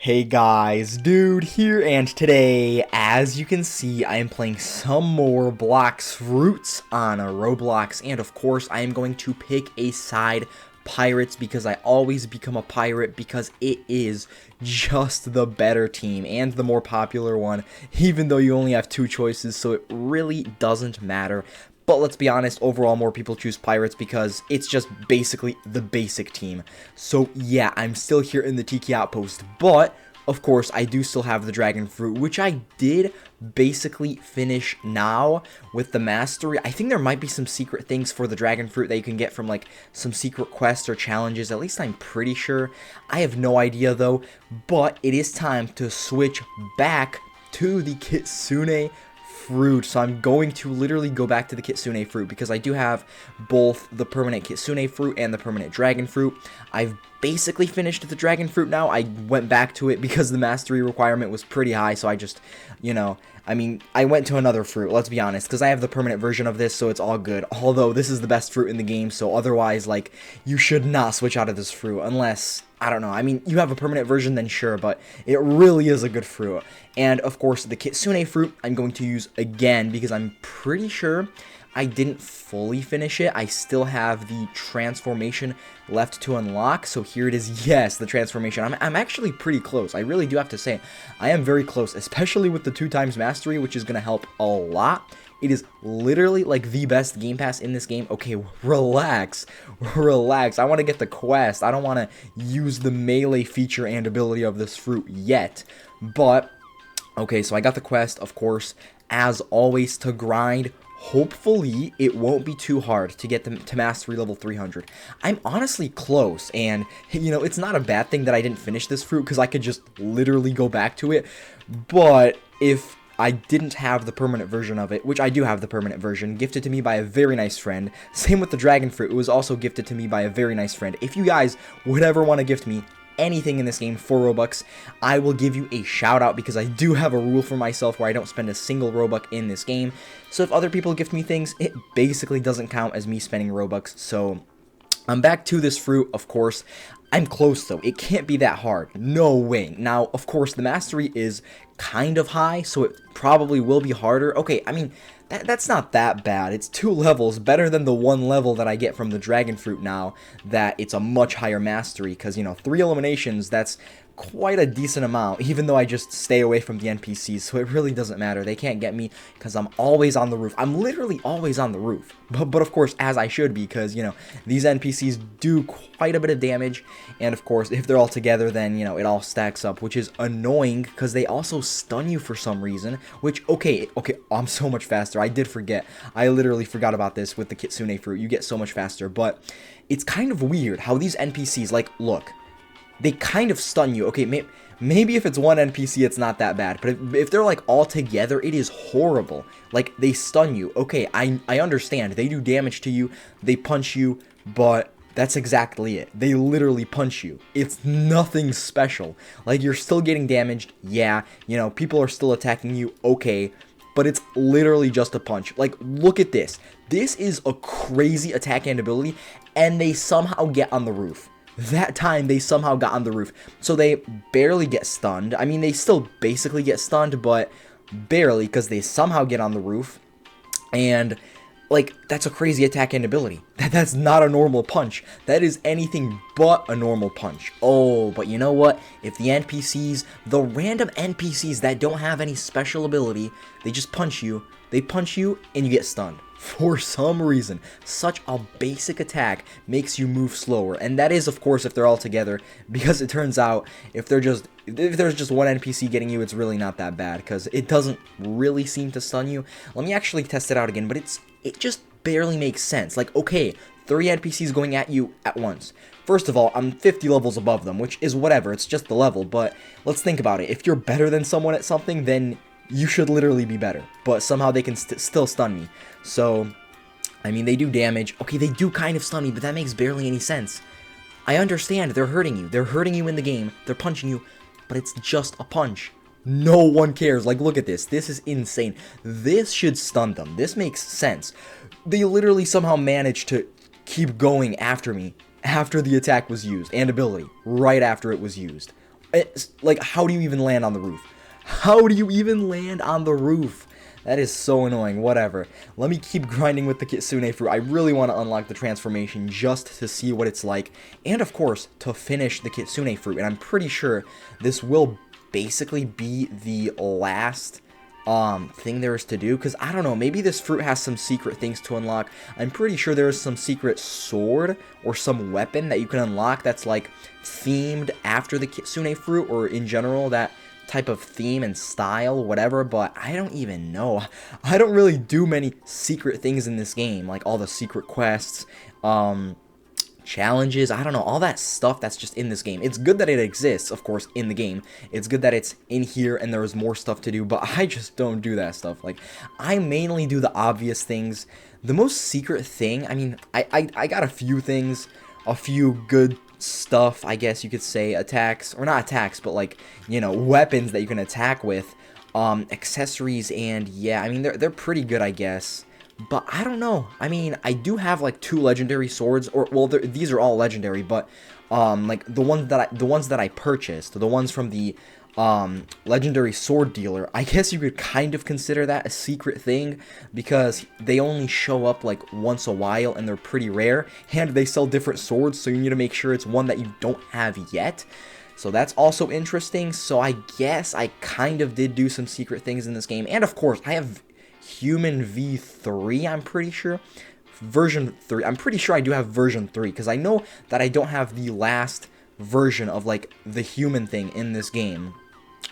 Hey guys, Dude here, and today, as you can see, I am playing some more Blox Fruits on a Roblox, and of course, I am going to pick a side, Pirates, because I always become a pirate because it is just the better team and the more popular one, even though you only have two choices, so it really doesn't matter. But let's be honest, overall more people choose Pirates because it's just basically the basic team. So yeah, I'm still here in the Tiki Outpost, but of course I do still have the Dragon Fruit, which I did basically finish now with the Mastery. I think there might be some secret things for the Dragon Fruit that you can get from like some secret quests or challenges, at least I'm pretty sure. I have no idea though, but it is time to switch back to the Kitsune fruit. So I'm going to literally go back to the Kitsune fruit because I do have both the permanent Kitsune fruit and the permanent dragon fruit. I've basically finished the dragon fruit now. I went back to it because the mastery requirement was pretty high, so I just, I went to another fruit, let's be honest, because I have the permanent version of this, so it's all good. Although this is the best fruit in the game, so otherwise, like, you should not switch out of this fruit unless, I don't know, I mean, you have a permanent version, then sure, but it really is a good fruit. And, of course, the Kitsune fruit I'm going to use again because I'm pretty sure I didn't fully finish it. I still have the transformation left to unlock, so here it is. Yes, the transformation. I'm actually pretty close. I really do have to say, I am very close, especially with the 2x mastery, which is going to help a lot. It is literally like the best game pass in this game. Okay, relax. Relax. I want to get the quest. I don't want to use the melee feature and ability of this fruit yet, but okay, so I got the quest, of course, as always, to grind. Hopefully, it won't be too hard to get them to mastery level 300. I'm honestly close, and, it's not a bad thing that I didn't finish this fruit, because I could just literally go back to it, but if I didn't have the permanent version of it, which I do have the permanent version, gifted to me by a very nice friend. Same with the dragon fruit, it was also gifted to me by a very nice friend. If you guys would ever want to gift me anything in this game for Robux, I will give you a shout out because I do have a rule for myself where I don't spend a single Robux in this game. So if other people gift me things, it basically doesn't count as me spending Robux. So I'm back to this fruit, of course. I'm close though. It can't be that hard. No way. Now, of course, the mastery is kind of high, so it probably will be harder. Okay, I mean, that's not that bad. It's 2 levels, better than the 1 level that I get from the dragon fruit now, that it's a much higher mastery, because, 3 eliminations, that's quite a decent amount, even though I just stay away from the NPCs, so it really doesn't matter. They can't get me, because I'm always on the roof. I'm literally always on the roof, but of course, as I should be, because, these NPCs do quite a bit of damage, and of course, if they're all together, then, it all stacks up, which is annoying, because they also stun you for some reason, which, okay, I'm so much faster. I did forget. I literally forgot about this with the Kitsune fruit. You get so much faster, but it's kind of weird how these NPCs, like, look, they kind of stun you. Okay, maybe if it's one NPC, it's not that bad. But if they're, like, all together, it is horrible. Like, they stun you. Okay, I understand. They do damage to you. They punch you. But that's exactly it. They literally punch you. It's nothing special. Like, you're still getting damaged. Yeah, people are still attacking you. Okay, but it's literally just a punch. Like, look at this. This is a crazy attack and ability, and they somehow get on the roof. That time, they somehow got on the roof. So they barely get stunned. I mean, they still basically get stunned, but barely, because they somehow get on the roof. And, like, that's a crazy attack and ability. That's not a normal punch. That is anything but a normal punch. Oh, but you know what? If the NPCs, the random NPCs that don't have any special ability, they just punch you. They punch you, and you get stunned. For some reason, such a basic attack makes you move slower, and that is, of course, if they're all together, because it turns out if there's just one NPC getting you, it's really not that bad, because it doesn't really seem to stun you. Let me actually test it out again, but it just barely makes sense. Like, okay, 3 NPCs going at you at once. First of all, I'm 50 levels above them, which is whatever, it's just the level, but let's think about it. If you're better than someone at something, then you should literally be better, but somehow they can still stun me. So, I mean, they do damage. Okay, they do kind of stun me, but that makes barely any sense. I understand, they're hurting you. They're hurting you in the game. They're punching you, but it's just a punch. No one cares. Like, look at this. This is insane. This should stun them. This makes sense. They literally somehow managed to keep going after me after the attack was used, and ability, right after it was used. Like, how do you even land on the roof? How do you even land on the roof? That is so annoying. Whatever. Let me keep grinding with the Kitsune fruit. I really want to unlock the transformation just to see what it's like. And, of course, to finish the Kitsune fruit. And I'm pretty sure this will basically be the last thing there is to do, because I don't know, maybe this fruit has some secret things to unlock. I'm pretty sure there is some secret sword or some weapon that you can unlock that's like themed after the Kitsune fruit, or in general that type of theme and style, whatever, but I don't even know. I don't really do many secret things in this game, like all the secret quests, challenges, I don't know, all that stuff that's just in this game. It's good that it exists, of course, in the game. It's good that it's in here and there is more stuff to do, but I just don't do that stuff. Like, I mainly do the obvious things. The most secret thing, I mean, I got a few things, a few good stuff, I guess you could say, attacks, or not attacks, but like, you know, weapons that you can attack with, accessories, and yeah, I mean, they're pretty good, I guess. But I don't know. I mean, I do have like 2 legendary swords, or well, these are all legendary, but like the ones that I purchased, the ones from the legendary sword dealer, I guess you could kind of consider that a secret thing, because they only show up like once a while and they're pretty rare, and they sell different swords, so you need to make sure it's one that you don't have yet. So that's also interesting. So I guess I kind of did do some secret things in this game. And of course, I have Human V3, I'm pretty sure. Version 3. I'm pretty sure I do have version 3, because I know that I don't have the last version of, like, the human thing in this game,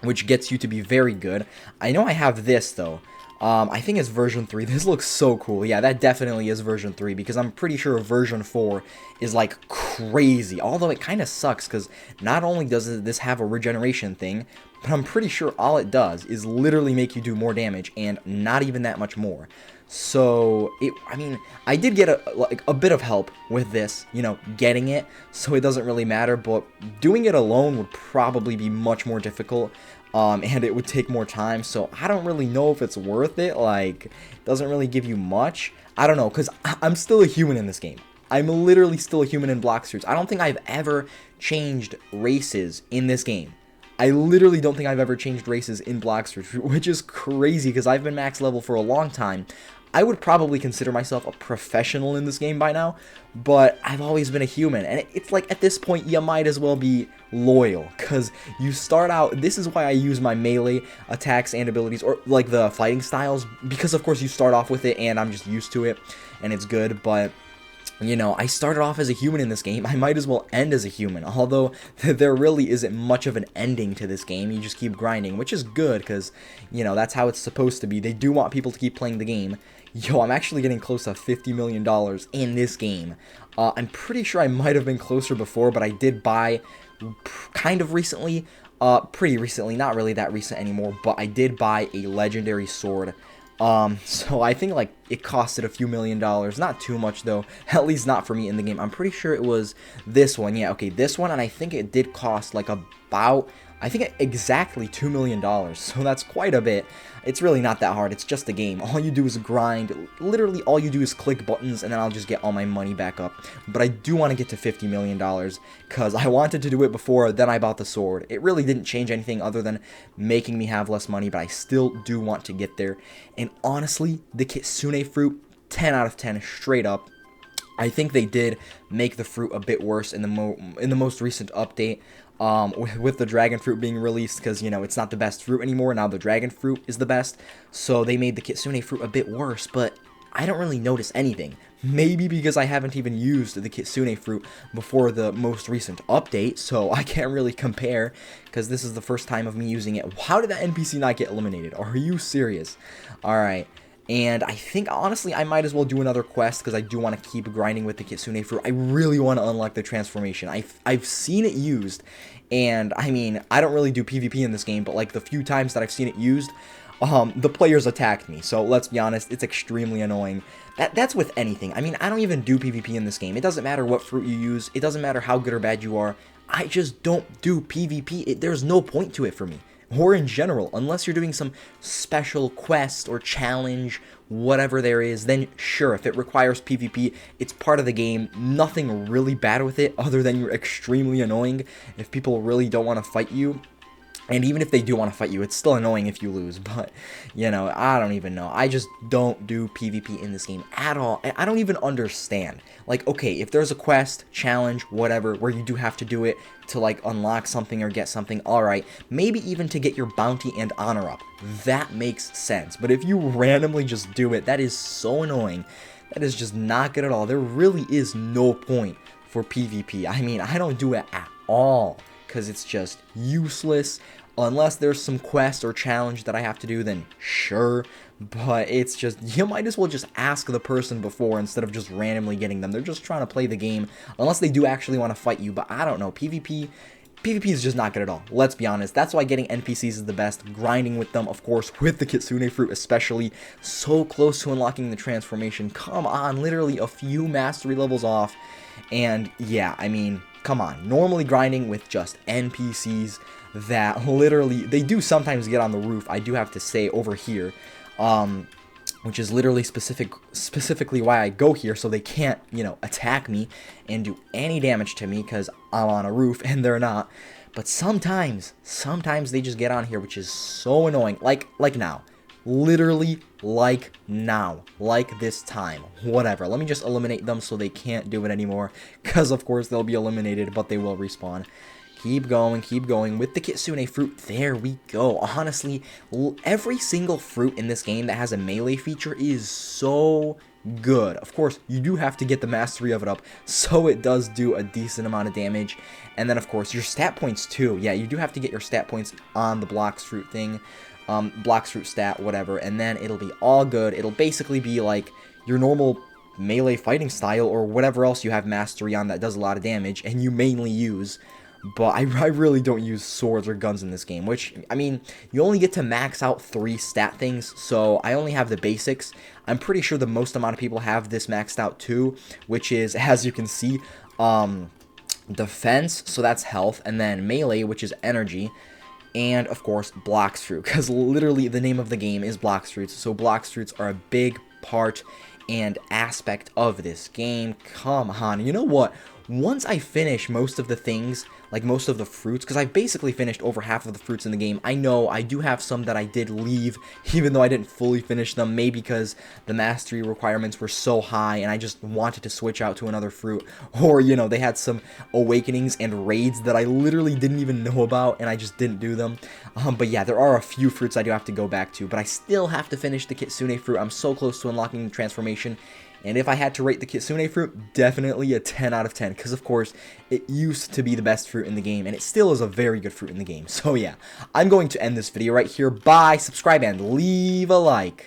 which gets you to be very good. I know I have this, though. I think it's version 3. This looks so cool. Yeah, that definitely is version 3, because I'm pretty sure version 4 is, like, crazy. Although it kind of sucks, because not only does this have a regeneration thing, but I'm pretty sure all it does is literally make you do more damage, and not even that much more. So, I mean, I did get a bit of help with this, you know, getting it, so it doesn't really matter, but doing it alone would probably be much more difficult, and it would take more time, so I don't really know if it's worth it. Like, it doesn't really give you much. I don't know, because I'm still a human in this game. I'm literally still a human in Blox Fruits. I don't think I've ever changed races in this game. I literally don't think I've ever changed races in Blox Fruits, which is crazy, because I've been max level for a long time. I would probably consider myself a professional in this game by now, but I've always been a human, and it's like, at this point, you might as well be loyal, because you start out, this is why I use my melee attacks and abilities, or like the fighting styles, because of course you start off with it, and I'm just used to it, and it's good, but you know, I started off as a human in this game. I might as well end as a human, although there really isn't much of an ending to this game. You just keep grinding, which is good, because, you know, that's how it's supposed to be. They do want people to keep playing the game. Yo, I'm actually getting close to $50 million in this game. I'm pretty sure I might have been closer before, but I did buy kind of recently, pretty recently, not really that recent anymore, but I did buy a legendary sword. So I think, like, it costed a few $1 million, not too much, though, at least not for me in the game. I'm pretty sure it was this one, yeah, okay, this one, and I think it did cost, like, about, I think exactly $2 million, so that's quite a bit. It's really not that hard, it's just a game. All you do is grind, literally all you do is click buttons, and then I'll just get all my money back up. But I do want to get to $50 million, because I wanted to do it before, then I bought the sword. It really didn't change anything other than making me have less money, but I still do want to get there. And honestly, the Kitsune fruit, 10 out of 10, straight up. I think they did make the fruit a bit worse in the most recent update, with the dragon fruit being released, because, you know, it's not the best fruit anymore. Now the dragon fruit is the best, so they made the Kitsune fruit a bit worse, but I don't really notice anything. Maybe because I haven't even used the Kitsune fruit before the most recent update, so I can't really compare, because this is the first time of me using it. How did that NPC not get eliminated? Are you serious? Alright. And I think, honestly, I might as well do another quest, because I do want to keep grinding with the Kitsune fruit. I really want to unlock the transformation. I've seen it used, and, I mean, I don't really do PvP in this game, but, like, the few times that I've seen it used, the players attacked me. So, let's be honest, it's extremely annoying. That's with anything. I mean, I don't even do PvP in this game. It doesn't matter what fruit you use. It doesn't matter how good or bad you are. I just don't do PvP. There's no point to it for me. or in general, unless you're doing some special quest or challenge, whatever there is, then sure, if it requires PvP, it's part of the game. Nothing really bad with it other than you're extremely annoying if people really don't want to fight you. And even if they do want to fight you, it's still annoying if you lose. But, you know, I don't even know. I just don't do PvP in this game at all. I don't even understand. Like, okay, if there's a quest, challenge, whatever, where you do have to do it to, like, unlock something or get something, alright. Maybe even to get your bounty and honor up. That makes sense. But if you randomly just do it, that is so annoying. That is just not good at all. There really is no point for PvP. I mean, I don't do it at all, because it's just useless. Unless there's some quest or challenge that I have to do, then sure. But it's just, you might as well just ask the person before instead of just randomly getting them. They're just trying to play the game, unless they do actually want to fight you. But I don't know, PvP is just not good at all. Let's be honest. That's why getting NPCs is the best. Grinding with them, of course, with the Kitsune fruit especially. So close to unlocking the transformation. Come on, literally a few mastery levels off. And yeah, I mean, come on. Normally grinding with just NPCs that literally, they do sometimes get on the roof, I do have to say, over here. Which is literally specifically why I go here, so they can't, you know, attack me and do any damage to me because I'm on a roof and they're not. But sometimes they just get on here, which is so annoying. Like now. Literally like now. Like this time. Whatever. Let me just eliminate them so they can't do it anymore. Because, of course, they'll be eliminated, but they will respawn. Keep going with the Kitsune fruit. There we go. Honestly, every single fruit in this game that has a melee feature is so good. Of course, you do have to get the mastery of it up, so it does do a decent amount of damage. And then, of course, your stat points too. Yeah, you do have to get your stat points on the Blox fruit thing. Blox fruit stat, whatever. And then it'll be all good. It'll basically be like your normal melee fighting style or whatever else you have mastery on that does a lot of damage and you mainly use. But I really don't use swords or guns in this game, which, I mean, you only get to max out 3 stat things, so I only have the basics. I'm pretty sure the most amount of people have this maxed out too, which is, as you can see, defense, so that's health, and then melee, which is energy, and, of course, Blox fruit, because literally the name of the game is Blox fruits, so Blox fruits are a big part and aspect of this game. Come on, you know what? Once I finish most of the things, like most of the fruits, because I've basically finished over half of the fruits in the game. I know I do have some that I did leave, even though I didn't fully finish them, maybe because the mastery requirements were so high and I just wanted to switch out to another fruit, or, you know, they had some awakenings and raids that I literally didn't even know about and I just didn't do them. But yeah, there are a few fruits I do have to go back to, but I still have to finish the Kitsune fruit. I'm so close to unlocking the transformation. And if I had to rate the Kitsune fruit, definitely a 10 out of 10. Because, of course, it used to be the best fruit in the game. And it still is a very good fruit in the game. So, yeah, I'm going to end this video right here. Bye, subscribe, and leave a like.